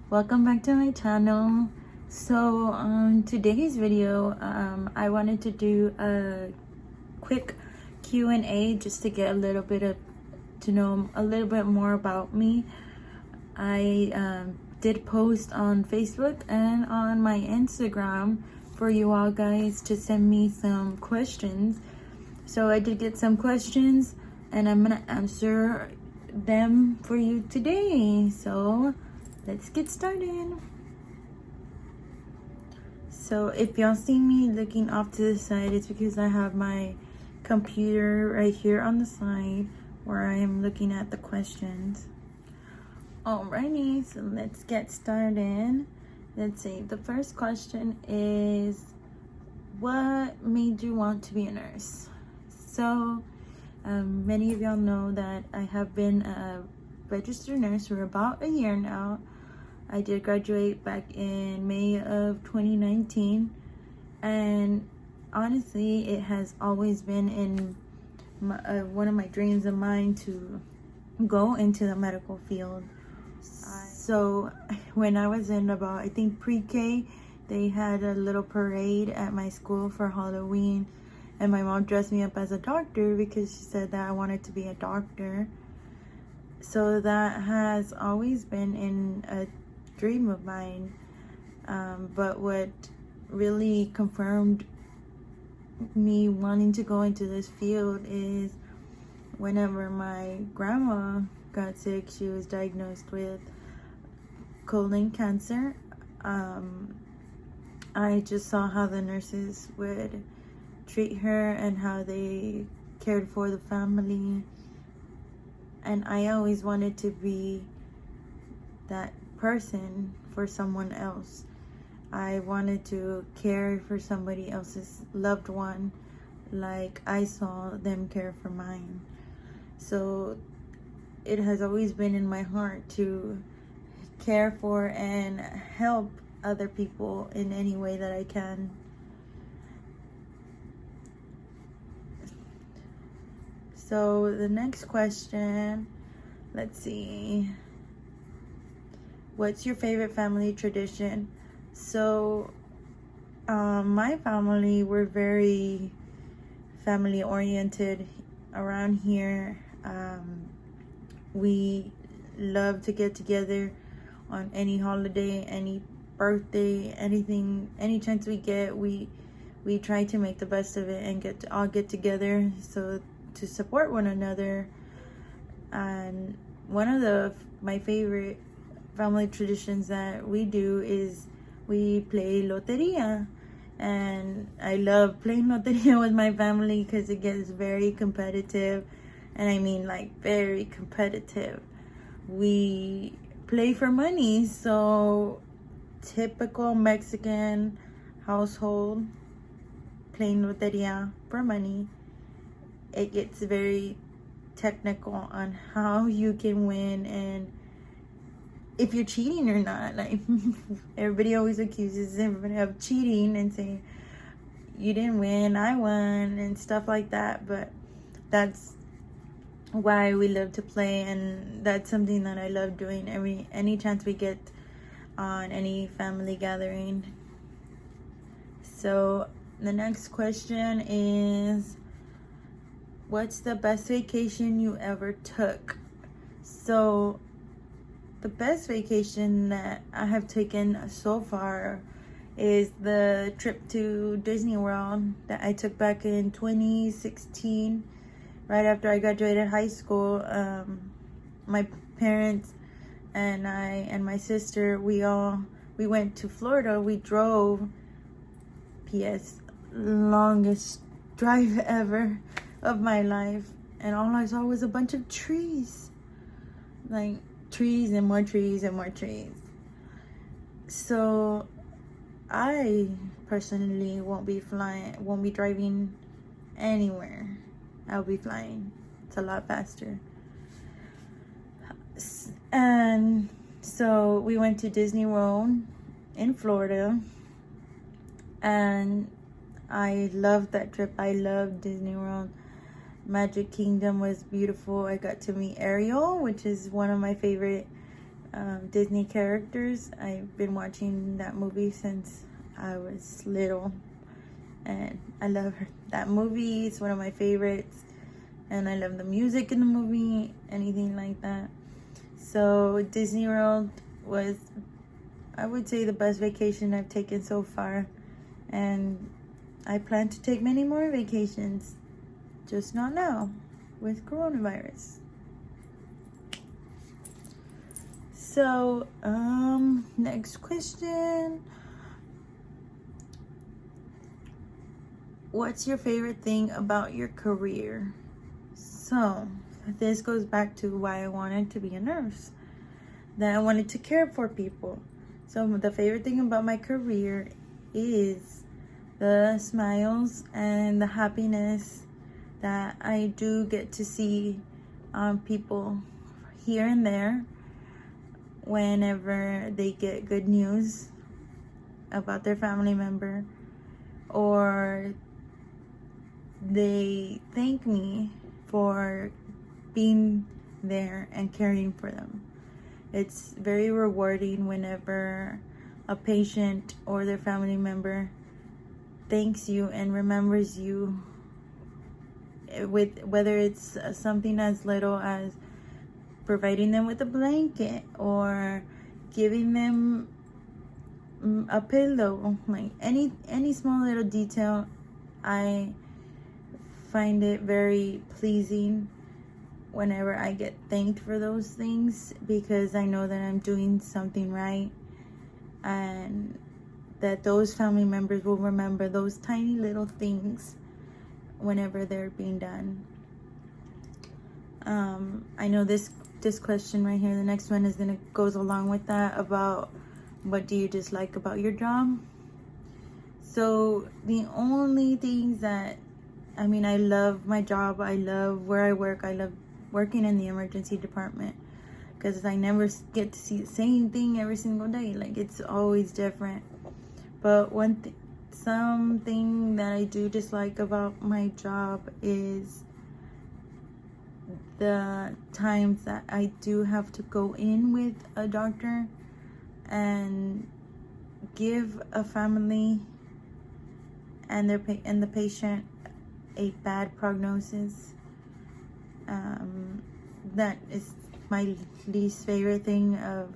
Welcome back to my channel. So today's video, I wanted to do a quick Q&A just to get a little bit of to know a little bit more about me. I did post on Facebook and on my Instagram for you all guys to send me some questions. So I did get some questions and I'm gonna answer them for you today. So let's get started. So if y'all see me looking off to the side, it's because I have my computer right here on the side where I am looking at the questions. Alrighty, so let's get started. Let's see, the first question is, what made you want to be a nurse? So many of y'all know that I have been a registered nurse for about a year now. I did graduate back in May of 2019, and honestly, it has always been in one of my dreams of mine to go into the medical field. So when I was in about, I think pre-K, they had a little parade at my school for Halloween, and my mom dressed me up as a doctor because she said that I wanted to be a doctor. So that has always been in a dream of mine, but what really confirmed me wanting to go into this field is whenever my grandma got sick. She was diagnosed with colon cancer. I just saw how the nurses would treat her and how they cared for the family, and I always wanted to be that person for someone else. I wanted to care for somebody else's loved one like I saw them care for mine. So it has always been in my heart to care for and help other people in any way that I can. So the next question, let's see. What's your favorite family tradition? So my family, we're very family oriented around here. We love to get together on any holiday, any birthday, anything, any chance we get. We try to make the best of it and all get together so to support one another. And one of my favorite family traditions that we do is we play loteria, and I love playing loteria with my family because it gets very competitive, and I mean like very competitive. We play for money, so typical Mexican household playing loteria for money. It gets very technical on how you can win and if you're cheating or not. Like everybody always accuses everybody of cheating and saying you didn't win, I won, and stuff like that. But that's why we love to play, and that's something that I love doing any chance we get on any family gathering. So the next question is, what's the best vacation you ever took? So the best vacation that I have taken so far is the trip to Disney World that I took back in 2016, right after I graduated high school. My parents and I and my sister, we went to Florida. We drove, P.S., longest drive ever of my life, and all I saw was a bunch of trees, like trees and more trees and more trees. So I personally won't be driving anywhere. I'll be flying. It's a lot faster. And so we went to Disney World in Florida, and I loved that trip. I loved Disney World. Magic Kingdom was beautiful. I got to meet Ariel, which is one of my favorite Disney characters. I've been watching that movie since I was little, and I love that movie. It's one of my favorites, and I love the music in the movie, anything like that. So Disney World was, I would say, the best vacation I've taken so far, and I plan to take many more vacations, just not now with coronavirus. So, next question. What's your favorite thing about your career? So, this goes back to why I wanted to be a nurse. That I wanted to care for people. So, the favorite thing about my career is the smiles and the happiness that I do get to see people here and there whenever they get good news about their family member, or they thank me for being there and caring for them. It's very rewarding whenever a patient or their family member thanks you and remembers you, with whether it's something as little as providing them with a blanket or giving them a pillow, like any small little detail. I find it very pleasing whenever I get thanked for those things, because I know that I'm doing something right, and that those family members will remember those tiny little things whenever they're being done. I know this question right here, the next one goes along with that, about what do you dislike about your job. So the only things that, I mean, I love my job, I love where I work, I love working in the emergency department, because I never get to see the same thing every single day. Like, it's always different. But something that I do dislike about my job is the times that I do have to go in with a doctor and give a family and the patient a bad prognosis. That is my least favorite thing of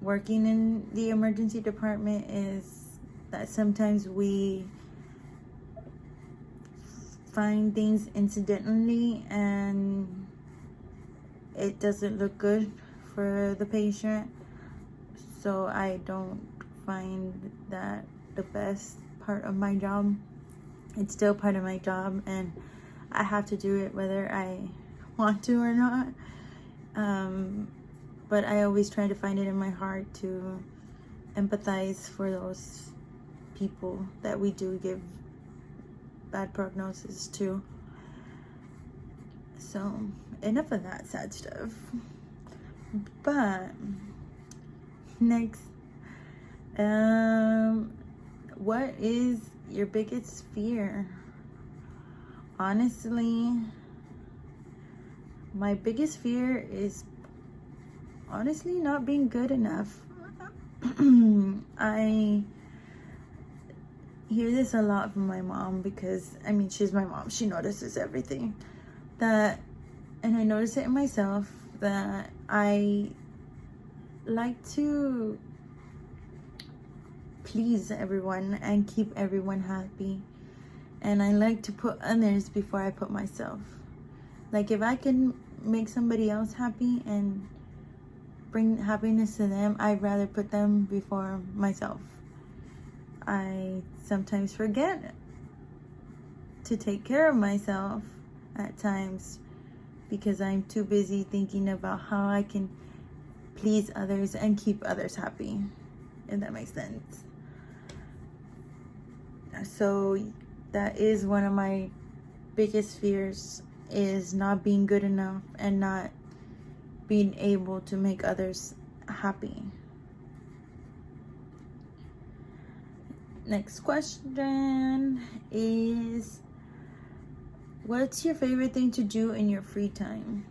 working in the emergency department, is that sometimes we find things incidentally and it doesn't look good for the patient. So I don't find that the best part of my job. It's still part of my job, and I have to do it whether I want to or not. But I always try to find it in my heart to empathize for those people that we do give bad prognosis to. So enough of that sad stuff. But next, what is your biggest fear? Honestly, my biggest fear is honestly not being good enough. I hear this a lot from my mom, because I mean, she's my mom, she notices everything, and I notice it in myself, that I like to please everyone and keep everyone happy, and I like to put others before I put myself. Like, if I can make somebody else happy and bring happiness to them, I'd rather put them before myself. I sometimes forget to take care of myself at times, because I'm too busy thinking about how I can please others and keep others happy, if that makes sense. So that is one of my biggest fears, is not being good enough and not being able to make others happy. Next question is, what's your favorite thing to do in your free time?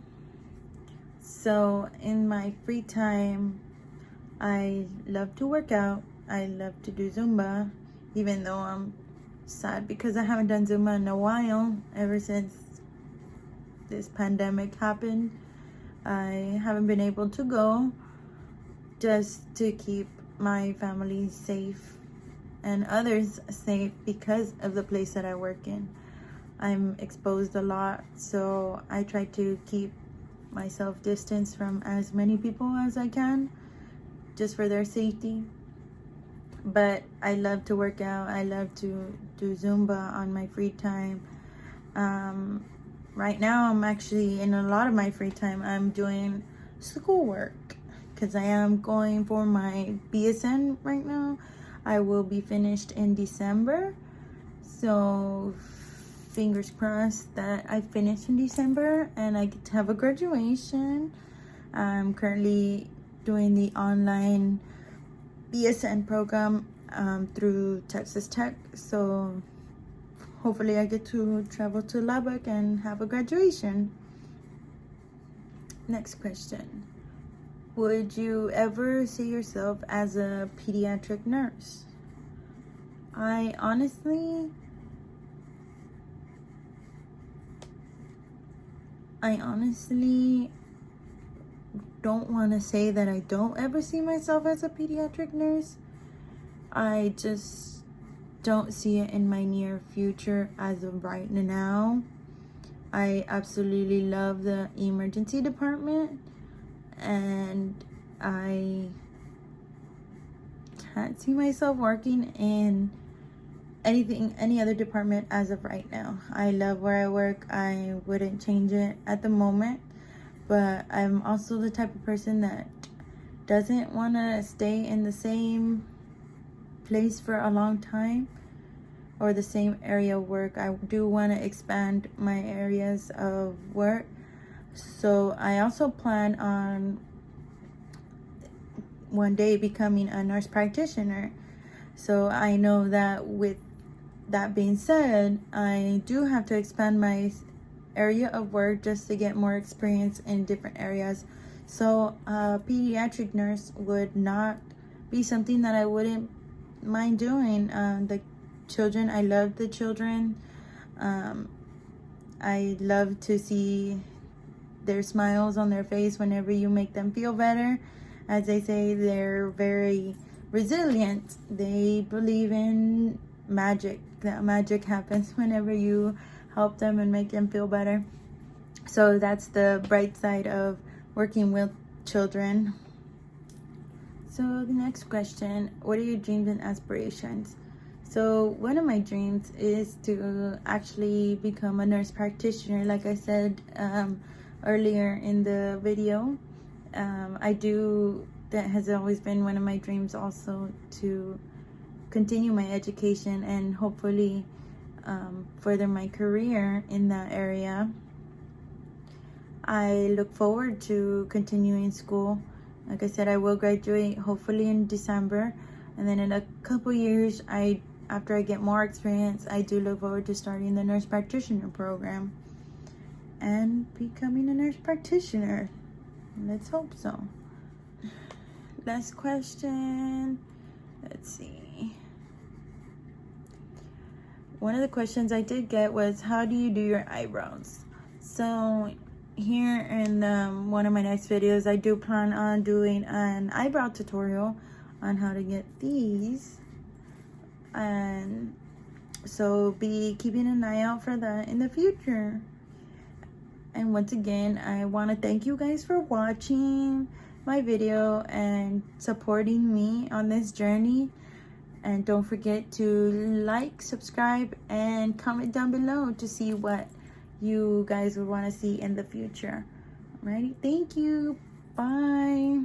So in my free time, I love to work out. I love to do Zumba, even though I'm sad because I haven't done Zumba in a while. Ever since this pandemic happened, I haven't been able to go, just to keep my family safe and others safe because of the place that I work in. I'm exposed a lot, so I try to keep myself distanced from as many people as I can, just for their safety. But I love to work out. I love to do Zumba on my free time. Right now, I'm actually, in a lot of my free time, I'm doing schoolwork because I am going for my BSN right now. I will be finished in December. So fingers crossed that I finish in December and I get to have a graduation. I'm currently doing the online BSN program through Texas Tech. So hopefully I get to travel to Lubbock and have a graduation. Next question. Would you ever see yourself as a pediatric nurse? I honestly don't want to say that I don't ever see myself as a pediatric nurse. I just don't see it in my near future as of right now. I absolutely love the emergency department, and I can't see myself working in any other department as of right now. I love where I work. I wouldn't change it at the moment, but I'm also the type of person that doesn't want to stay in the same place for a long time or the same area of work. I do want to expand my areas of work. So I also plan on one day becoming a nurse practitioner. So I know that with that being said, I do have to expand my area of work just to get more experience in different areas. So a pediatric nurse would not be something that I wouldn't mind doing. The children, I love the children. I love to see their smiles on their face whenever you make them feel better. As they say, they're very resilient. They believe in magic. That magic happens whenever you help them and make them feel better. So that's the bright side of working with children. So the next question, what are your dreams and aspirations? So one of my dreams is to actually become a nurse practitioner, like I said earlier in the video. That has always been one of my dreams also, to continue my education and hopefully further my career in that area. I look forward to continuing school. Like I said, I will graduate hopefully in December, and then in a couple years, after I get more experience, I do look forward to starting the nurse practitioner program and becoming a nurse practitioner. Let's hope so. Last question. Let's see. One of the questions I did get was, how do you do your eyebrows? So here in one of my next videos, I do plan on doing an eyebrow tutorial on how to get these. And so be keeping an eye out for that in the future. And once again, I want to thank you guys for watching my video and supporting me on this journey. And don't forget to like, subscribe, and comment down below to see what you guys would want to see in the future. Alrighty, thank you. Bye.